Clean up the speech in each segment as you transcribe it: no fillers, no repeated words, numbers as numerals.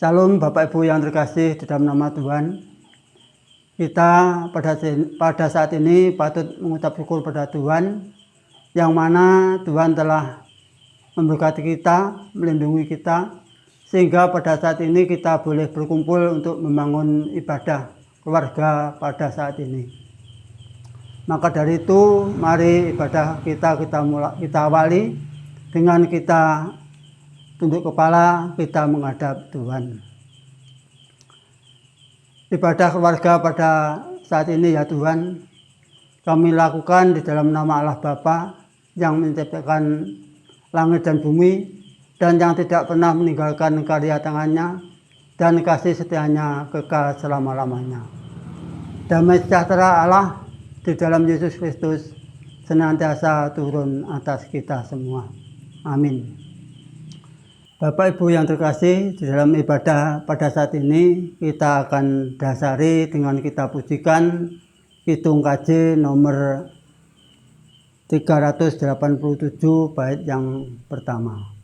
Salam Bapak Ibu yang terkasih di dalam nama Tuhan. Kita pada saat ini patut mengucap syukur pada Tuhan, yang mana Tuhan telah memberkati kita, melindungi kita, sehingga pada saat ini kita boleh berkumpul untuk membangun ibadah keluarga pada saat ini. Maka dari itu, mari ibadah kita awali dengan kita tunduk kepala, kita menghadap Tuhan. Ibadah keluarga pada saat ini ya Tuhan, kami lakukan di dalam nama Allah Bapa yang menciptakan langit dan bumi, dan yang tidak pernah meninggalkan karya tangannya, dan kasih setianya kekal selama-lamanya. Damai sejahtera Allah di dalam Yesus Kristus senantiasa turun atas kita semua. Amin. Bapak Ibu yang terkasih, di dalam ibadah pada saat ini kita akan dasari dengan kita pujikan Kidung KJ nomor 387 bait yang pertama.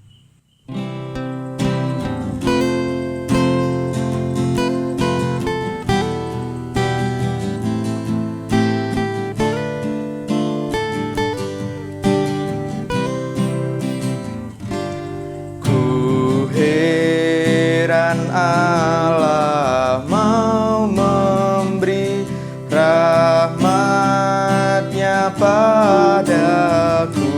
Allah mau memberi rahmat-Nya padaku,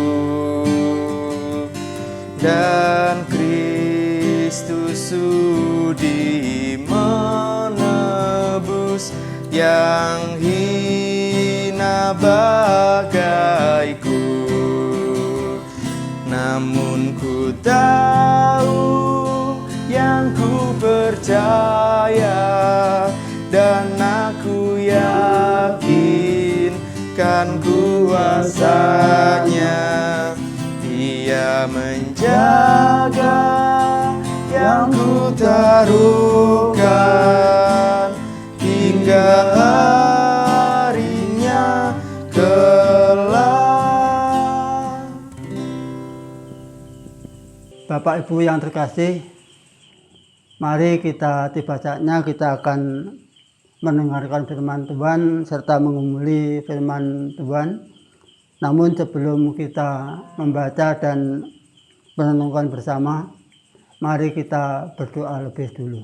dan Kristus sudi menebus yang hina bagaiku. Namun ku tahu yang ku percaya, dan aku yakin kan kuasa-Nya. Dia menjaga yang ku taruhkan hingga harinya kelak. Bapak Ibu yang terkasih, mari kita dibacanya, kita akan mendengarkan firman Tuhan serta mengumuli firman Tuhan. Namun sebelum kita membaca dan merenungkan bersama, mari kita berdoa lebih dulu.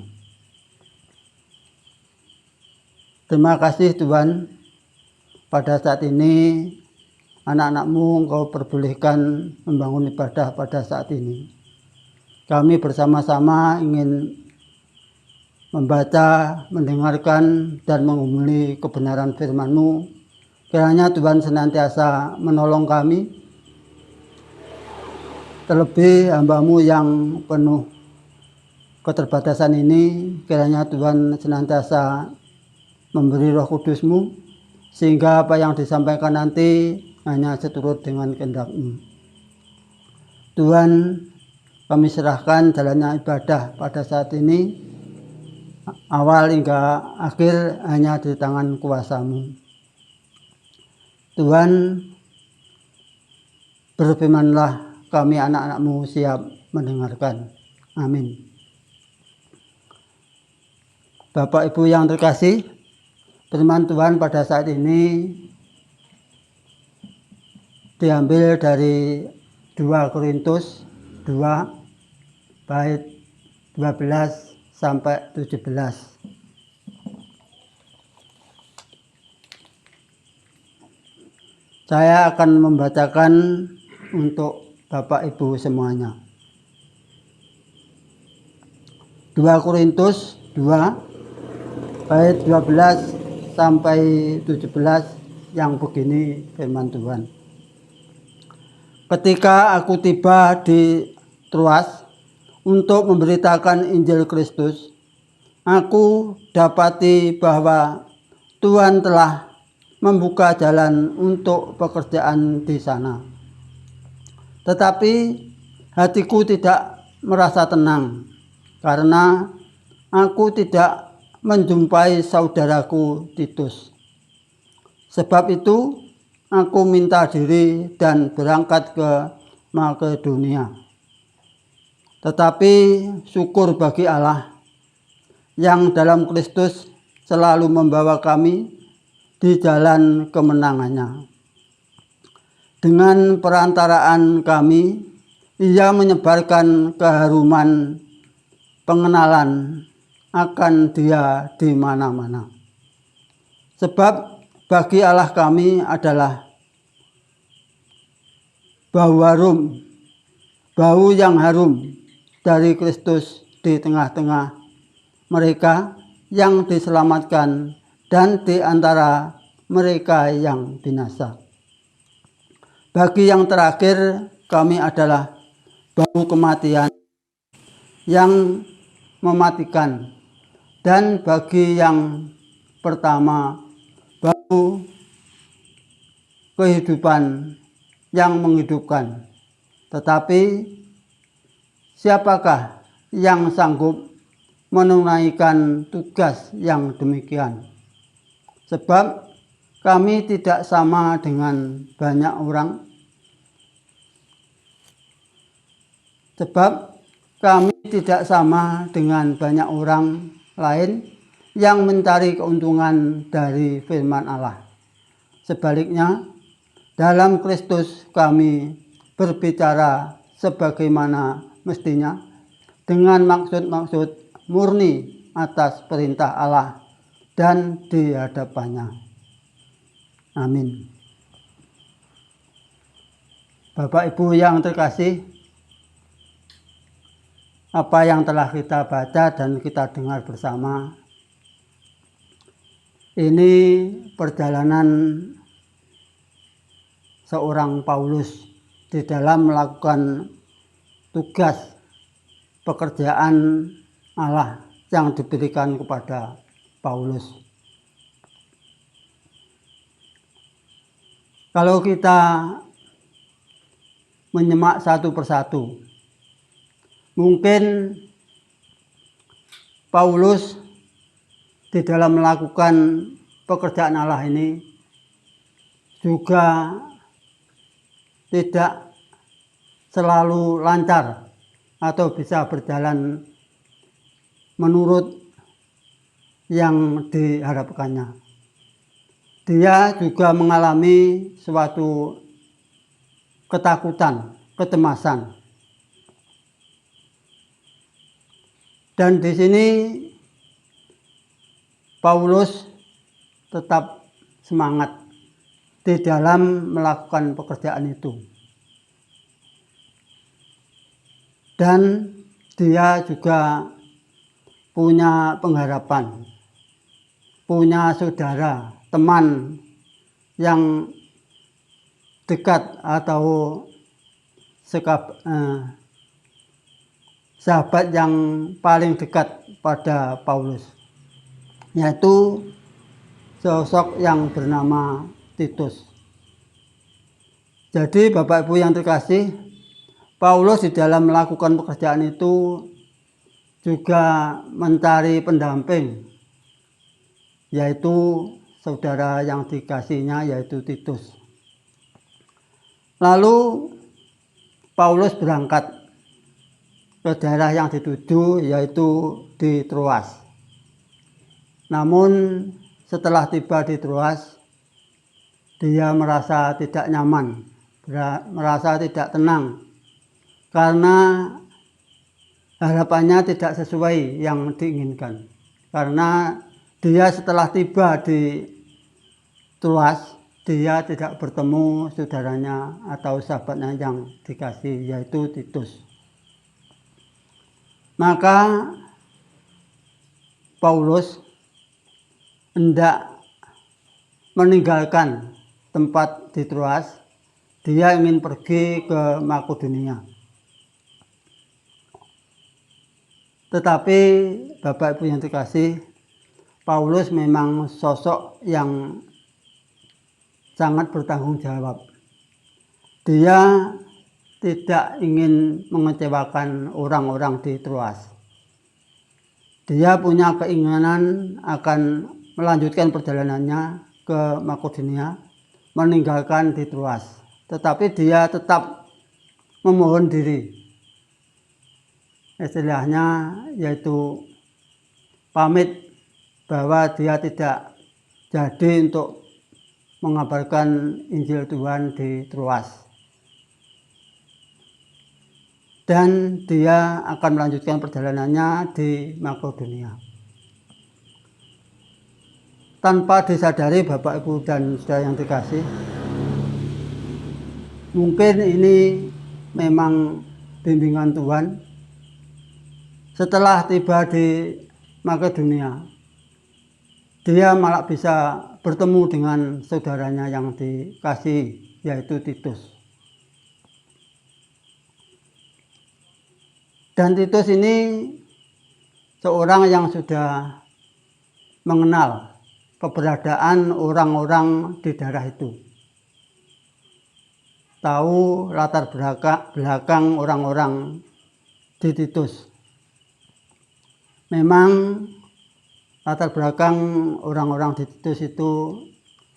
Terima kasih Tuhan, pada saat ini anak-anak-Mu Engkau perbolehkan membangun ibadah pada saat ini. Kami bersama-sama ingin membaca, mendengarkan, dan mengumuli kebenaran firman-Mu. Kiranya Tuhan senantiasa menolong kami, terlebih hamba-Mu yang penuh keterbatasan ini. Kiranya Tuhan senantiasa memberi Roh Kudus-Mu, sehingga apa yang disampaikan nanti hanya seturut dengan kehendak-Mu. Tuhan, kami serahkan jalannya ibadah pada saat ini, awal hingga akhir hanya di tangan kuasa-Mu. Tuhan, berfirmanlah, kami anak-anak-Mu siap mendengarkan. Amin. Bapak Ibu yang terkasih, firman Tuhan pada saat ini diambil dari 2 Korintus 2 bait 12 sampai 17. Saya akan membacakan untuk Bapak Ibu semuanya. 2 Korintus 2 bait 12 sampai 17 yang begini firman Tuhan. Ketika aku tiba di Troas untuk memberitakan Injil Kristus, aku dapati bahwa Tuhan telah membuka jalan untuk pekerjaan di sana. Tetapi hatiku tidak merasa tenang, karena aku tidak menjumpai saudaraku Titus. Sebab itu aku minta diri dan berangkat ke Makedonia. Tetapi syukur bagi Allah, yang dalam Kristus selalu membawa kami di jalan kemenangannya. Dengan perantaraan kami, Ia menyebarkan keharuman pengenalan akan Dia di mana-mana. Sebab bagi Allah kami adalah bau yang harum dari Kristus di tengah-tengah mereka yang diselamatkan dan di antara mereka yang binasa. Bagi yang terakhir kami adalah bau kematian yang mematikan, dan bagi yang pertama bau kehidupan yang menghidupkan. Tetapi siapakah yang sanggup menunaikan tugas yang demikian? Sebab kami tidak sama dengan banyak orang. Sebab kami tidak sama dengan banyak orang lain yang mencari keuntungan dari firman Allah. Sebaliknya, dalam Kristus kami berbicara sebagaimana mestinya dengan maksud-maksud murni atas perintah Allah dan di hadapannya. Amin. Bapak Ibu yang terkasih, apa yang telah kita baca dan kita dengar bersama, ini perjalanan seorang Paulus di dalam melakukan tugas pekerjaan Allah yang diberikan kepada Paulus. Kalau kita menyimak satu persatu, mungkin Paulus di dalam melakukan pekerjaan Allah ini juga tidak selalu lancar atau bisa berjalan menurut yang diharapkannya. Dia juga mengalami suatu ketakutan, kecemasan. Dan di sini Paulus tetap semangat di dalam melakukan pekerjaan itu. Dan dia juga punya pengharapan, punya saudara, teman yang dekat atau sahabat yang paling dekat pada Paulus, yaitu sosok yang bernama Titus. Jadi Bapak Ibu yang terkasih, Paulus di dalam melakukan pekerjaan itu juga mencari pendamping, yaitu saudara yang dikasihnya, yaitu Titus. Lalu Paulus berangkat ke daerah yang dituju, yaitu di Troas. Namun setelah tiba di Troas, dia merasa tidak nyaman, merasa tidak tenang, karena harapannya tidak sesuai yang diinginkan. Karena dia setelah tiba di Troas, dia tidak bertemu saudaranya atau sahabatnya yang dikasih, yaitu Titus. Maka Paulus hendak meninggalkan tempat di Troas. Dia ingin pergi ke Makedonia. Tetapi Bapak Ibu yang dikasih, Paulus memang sosok yang sangat bertanggung jawab. Dia tidak ingin mengecewakan orang-orang di Troas. Dia punya keinginan akan melanjutkan perjalanannya ke Makedonia, meninggalkan di Troas. Tetapi dia tetap memohon diri. Istilahnya yaitu pamit bahwa dia tidak jadi untuk mengabarkan Injil Tuhan di Troas. Dan dia akan melanjutkan perjalanannya di Makedonia. Tanpa disadari Bapak, Ibu, dan saudara yang dikasih, mungkin ini memang bimbingan Tuhan. Setelah tiba di Makedonia, dia malah bisa bertemu dengan saudaranya yang dikasih, yaitu Titus. Dan Titus ini seorang yang sudah mengenal keberadaan orang-orang di daerah itu. Tahu latar belakang orang-orang di Titus. Memang latar belakang orang-orang di Titus itu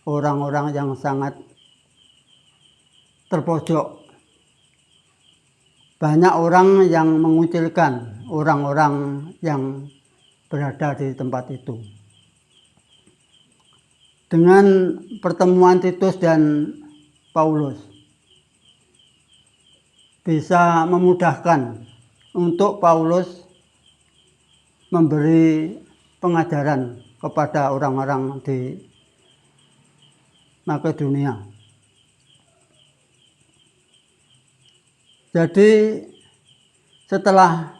orang-orang yang sangat terpojok. Banyak orang yang mengucilkan orang-orang yang berada di tempat itu. Dengan pertemuan Titus dan Paulus bisa memudahkan untuk Paulus memberi pengajaran kepada orang-orang di Makedonia. Jadi setelah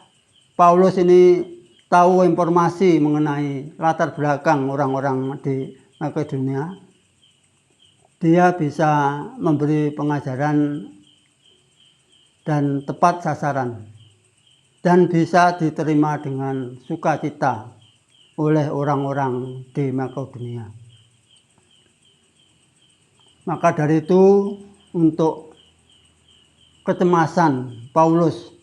Paulus ini tahu informasi mengenai latar belakang orang-orang di Makedonia, dia bisa memberi pengajaran dan tepat sasaran dan bisa diterima dengan sukacita oleh orang-orang di Makedonia. Maka dari itu, untuk kecemasan Paulus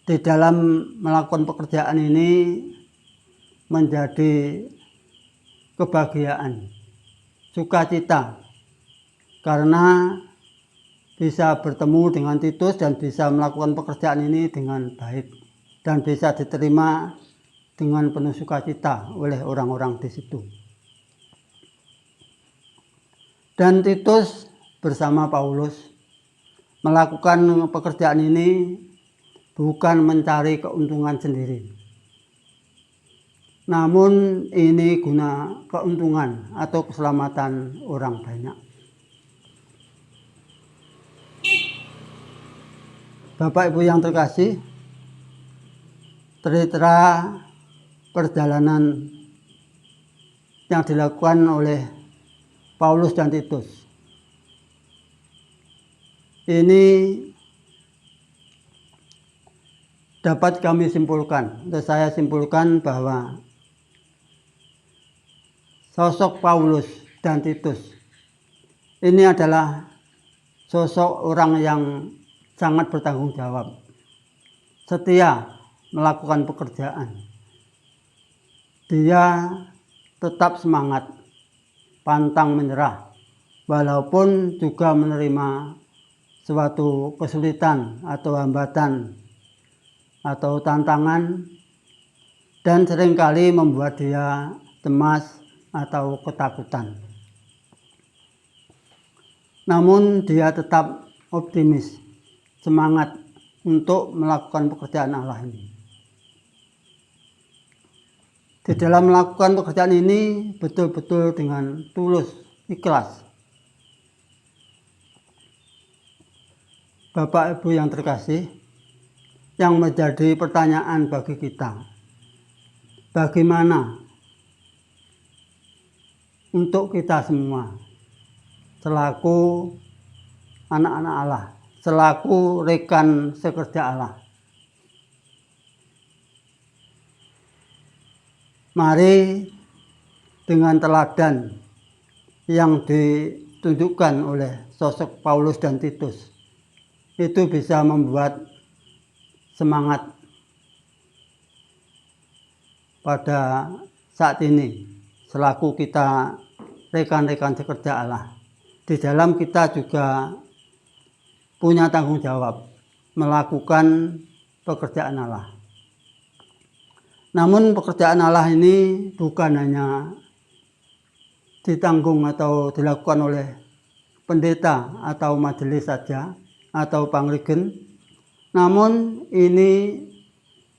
di dalam melakukan pekerjaan ini menjadi kebahagiaan, sukacita, karena bisa bertemu dengan Titus dan bisa melakukan pekerjaan ini dengan baik dan bisa diterima dengan penuh sukacita oleh orang-orang di situ. Dan Titus bersama Paulus melakukan pekerjaan ini bukan mencari keuntungan sendiri, namun ini guna keuntungan atau keselamatan orang banyak. Bapak Ibu yang terkasih, cerita perjalanan yang dilakukan oleh Paulus dan Titus ini dapat kami simpulkan, atau saya simpulkan, bahwa sosok Paulus dan Titus ini adalah sosok orang yang sangat bertanggung jawab, setia melakukan pekerjaan. Dia tetap semangat, pantang menyerah, walaupun juga menerima suatu kesulitan atau hambatan atau tantangan, dan seringkali membuat dia cemas atau ketakutan. Namun dia tetap optimis, semangat untuk melakukan pekerjaan Allah ini. Di dalam melakukan pekerjaan ini betul-betul dengan tulus, ikhlas. Bapak Ibu yang terkasih, yang menjadi pertanyaan bagi kita, bagaimana untuk kita semua selaku anak-anak Allah, selaku rekan sekerja Allah, mari dengan teladan yang ditunjukkan oleh sosok Paulus dan Titus itu bisa membuat semangat pada saat ini selaku kita rekan-rekan sekerja Allah. Di dalam kita juga punya tanggung jawab melakukan pekerjaan Allah. Namun pekerjaan Allah ini bukan hanya ditanggung atau dilakukan oleh pendeta atau majelis saja atau panglegen, namun ini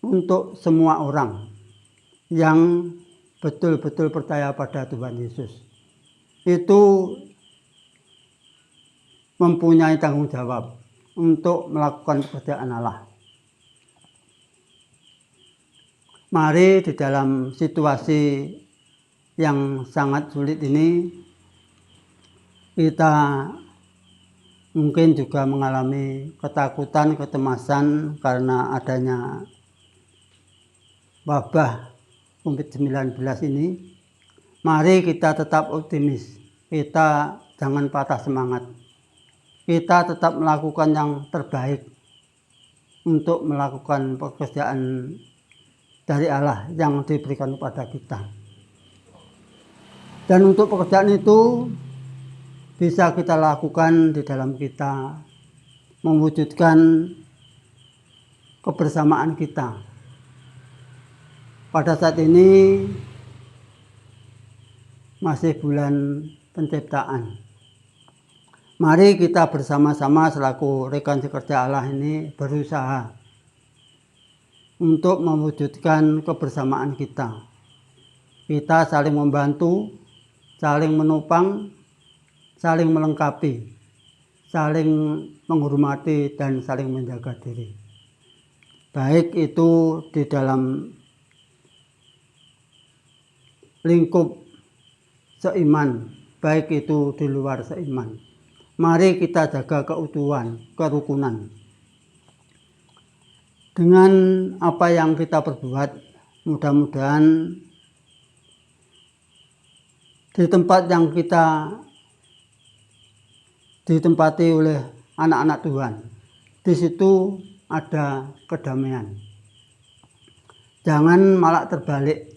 untuk semua orang yang betul-betul percaya pada Tuhan Yesus. Itu mempunyai tanggung jawab untuk melakukan pekerjaan Allah. Mari di dalam situasi yang sangat sulit ini kita mungkin juga mengalami ketakutan, kecemasan karena adanya wabah COVID-19 ini. Mari kita tetap optimis, kita jangan patah semangat, kita tetap melakukan yang terbaik untuk melakukan pekerjaan dari Allah yang diberikan kepada kita. Dan untuk pekerjaan itu bisa kita lakukan di dalam kita mewujudkan kebersamaan kita. Pada saat ini masih bulan penciptaan. Mari kita bersama-sama selaku rekan sekerja Allah ini berusaha untuk mewujudkan kebersamaan kita. Kita saling membantu, saling menopang, saling melengkapi, saling menghormati, dan saling menjaga diri. Baik itu di dalam lingkup seiman, baik itu di luar seiman. Mari kita jaga keutuhan, kerukunan. Dengan apa yang kita perbuat, mudah-mudahan di tempat yang kita ditempati oleh anak-anak Tuhan, di situ ada kedamaian. Jangan malah terbalik.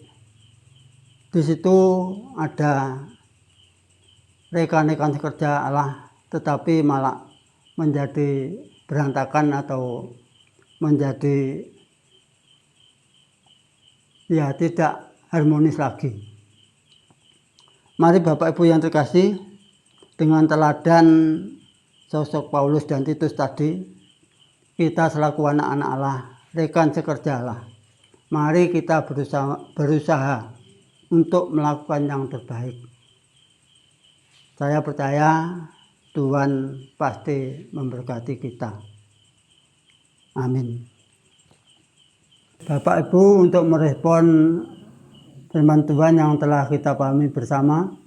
Di situ ada rekan-rekan sekerja Allah, tetapi malah menjadi berantakan atau menjadi tidak harmonis lagi. Mari Bapak Ibu yang terkasih, dengan teladan sosok Paulus dan Titus tadi, kita selaku anak-anak Allah, rekan sekerja Allah, mari kita berusaha untuk melakukan yang terbaik. Saya percaya Tuhan pasti memberkati kita. Amin. Bapak Ibu, untuk merespon firman Tuhan yang telah kita pahami bersama,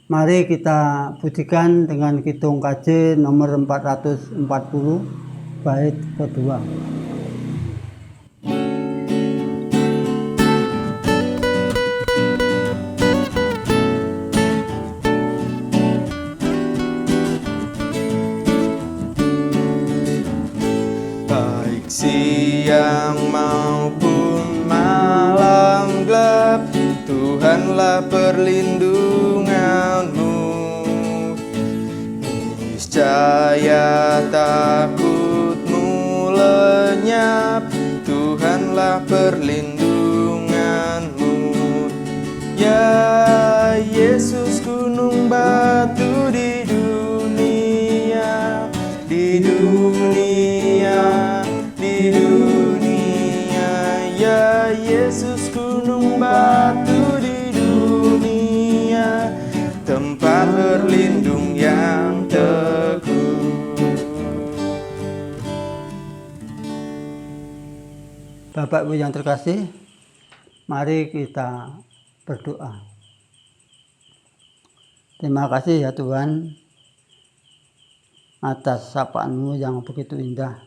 mari kita pujikan dengan kidung KJ nomor 440 bait kedua. Siang maupun malam gelap, Tuhanlah perlindunganmu. Niscaya takutmu lenyap, Tuhanlah perlindunganmu. Ya Yesus, gunung batu di dunia, di dunia, di dunia. Ya Yesus, gunung batu di dunia, tempat berlindung yang teguh. Bapak Ibu yang terkasih, mari kita berdoa. Terima kasih ya Tuhan atas sapaan-Mu yang begitu indah.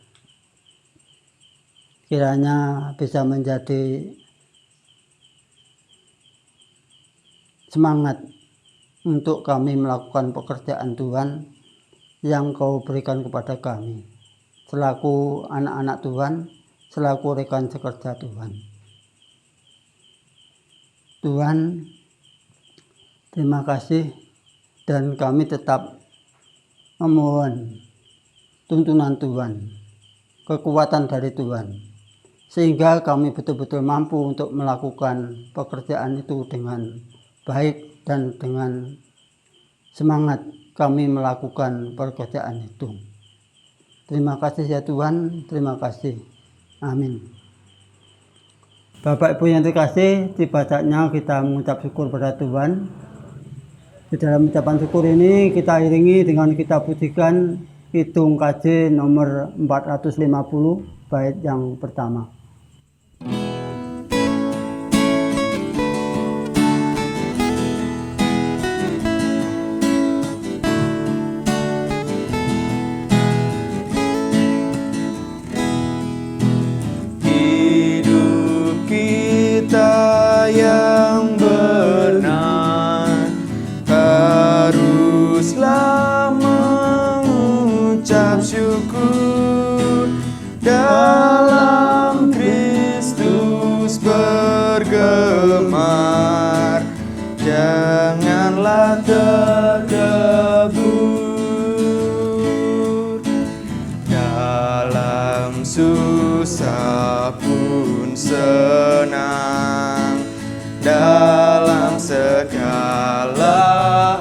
Kiranya bisa menjadi semangat untuk kami melakukan pekerjaan Tuhan yang Kau berikan kepada kami selaku anak-anak Tuhan, selaku rekan sekerja Tuhan. Tuhan, terima kasih, dan kami tetap memohon tuntunan Tuhan, kekuatan dari Tuhan, sehingga kami betul-betul mampu untuk melakukan pekerjaan itu dengan baik dan dengan semangat kami melakukan pekerjaan itu. Terima kasih ya Tuhan, terima kasih. Amin. Bapak Ibu yang terkasih, tiba saatnya kita mengucap syukur pada Tuhan. Di dalam ucapan syukur ini kita iringi dengan kita pujikan Kidung KJ nomor 450 bait yang pertama. Hidup kita yang benar haruslah mengucap syukur, dalam Kristus bergemar, janganlah terkebur. Dalam susah pun senang, dalam segala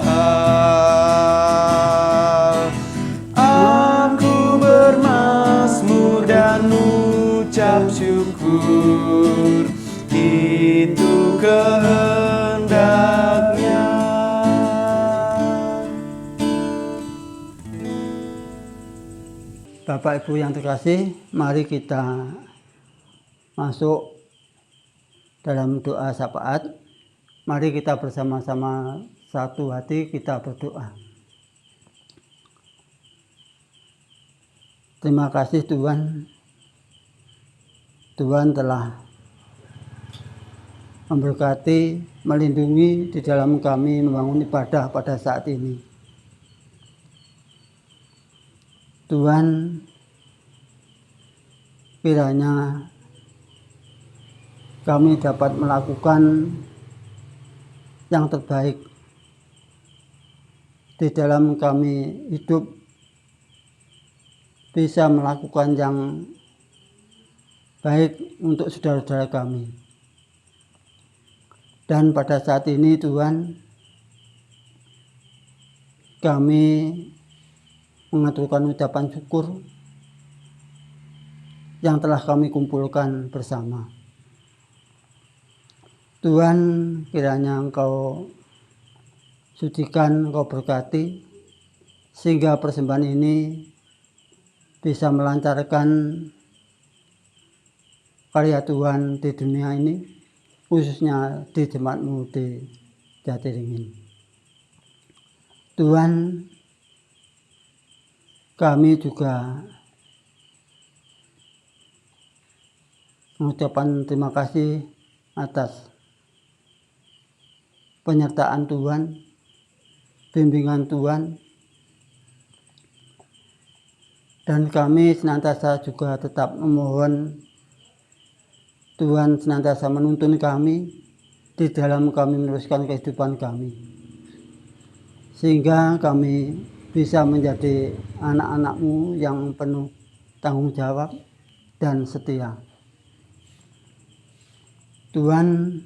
hal aku bermazmur dan ucap syukur, itu kehendaknya. Bapak Ibu yang terkasih, mari kita masuk dalam doa syafaat. Mari kita bersama-sama satu hati kita berdoa. Terima kasih Tuhan. Tuhan telah memberkati, melindungi di dalam kami membangun ibadah pada saat ini. Tuhan, kiranya kami dapat melakukan yang terbaik di dalam kami hidup, bisa melakukan yang baik untuk saudara-saudara kami. Dan pada saat ini Tuhan, kami mengaturkan ucapan syukur yang telah kami kumpulkan bersama. Tuhan, kiranya Engkau sucikan, Engkau berkati, sehingga persembahan ini bisa melancarkan karya Tuhan di dunia ini, khususnya di jemaat-Mu di Jatiringin. Tuhan, kami juga mengucapkan terima kasih atas penyertaan Tuhan, bimbingan Tuhan, dan kami senantiasa juga tetap memohon Tuhan senantiasa menuntun kami di dalam kami meneruskan kehidupan kami, sehingga kami bisa menjadi anak-anak-Mu yang penuh tanggung jawab dan setia. Tuhan,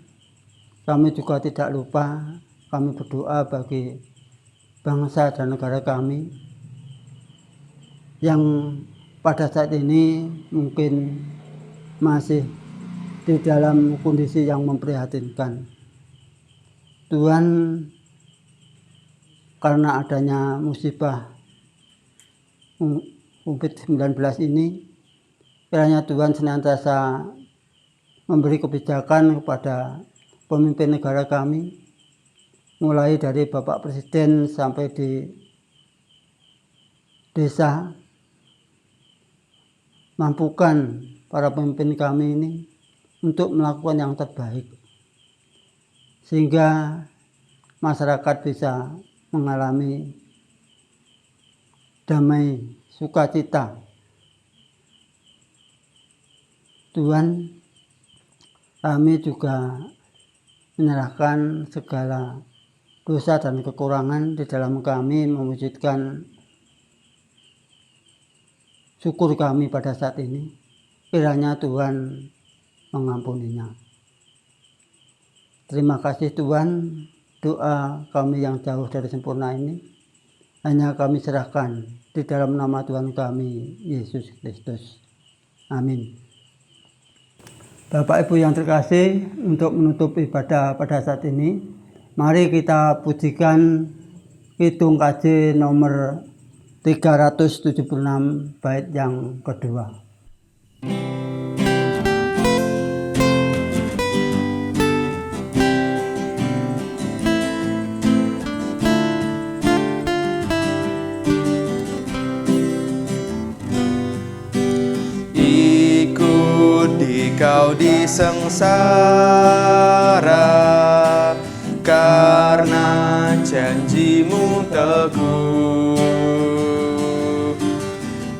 kami juga tidak lupa, kami berdoa bagi bangsa dan negara kami yang pada saat ini mungkin masih di dalam kondisi yang memprihatinkan. Tuhan, karena adanya musibah COVID-19 ini, kiranya Tuhan senantiasa memberi kebijakan kepada pemimpin negara kami, mulai dari Bapak Presiden sampai di desa. Mampukan para pemimpin kami ini untuk melakukan yang terbaik, sehingga masyarakat bisa mengalami damai sukacita. Tuhan, kami juga menyerahkan segala dosa dan kekurangan di dalam kami mewujudkan syukur kami pada saat ini. kiranya Tuhan mengampuninya. Terima kasih Tuhan, doa kami yang jauh dari sempurna ini hanya kami serahkan di dalam nama Tuhan kami, Yesus Kristus. Amin. Bapak Ibu yang terkasih, untuk menutup ibadah pada saat ini, mari kita pujikan Kidung KJ nomor 376 bait yang kedua. Kau di sengsara karena janjimu teguh.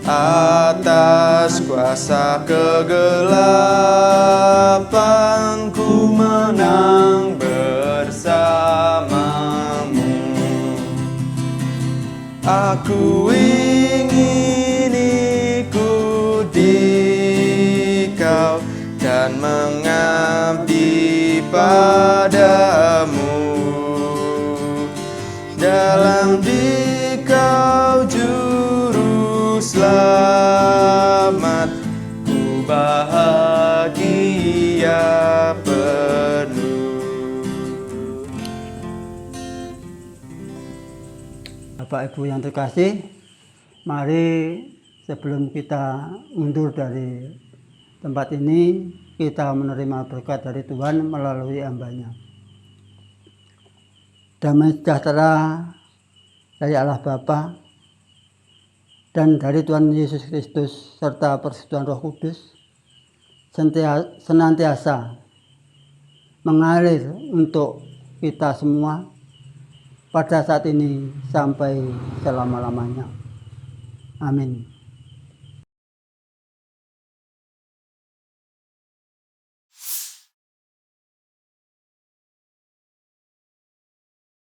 Atas kuasa kegelapan ku menang bersamamu. Aku ingin ikuti kau dan mengabdi padamu. Dalam Dikau juru selamat, ku bahagia penuh. Bapak Ibu yang terkasih, mari sebelum kita mundur dari tempat ini, kita menerima berkat dari Tuhan melalui hamba-Nya. Damai sejahtera dari Allah Bapa dan dari Tuhan Yesus Kristus serta persekutuan Roh Kudus senantiasa mengalir untuk kita semua pada saat ini sampai selama-lamanya. Amin.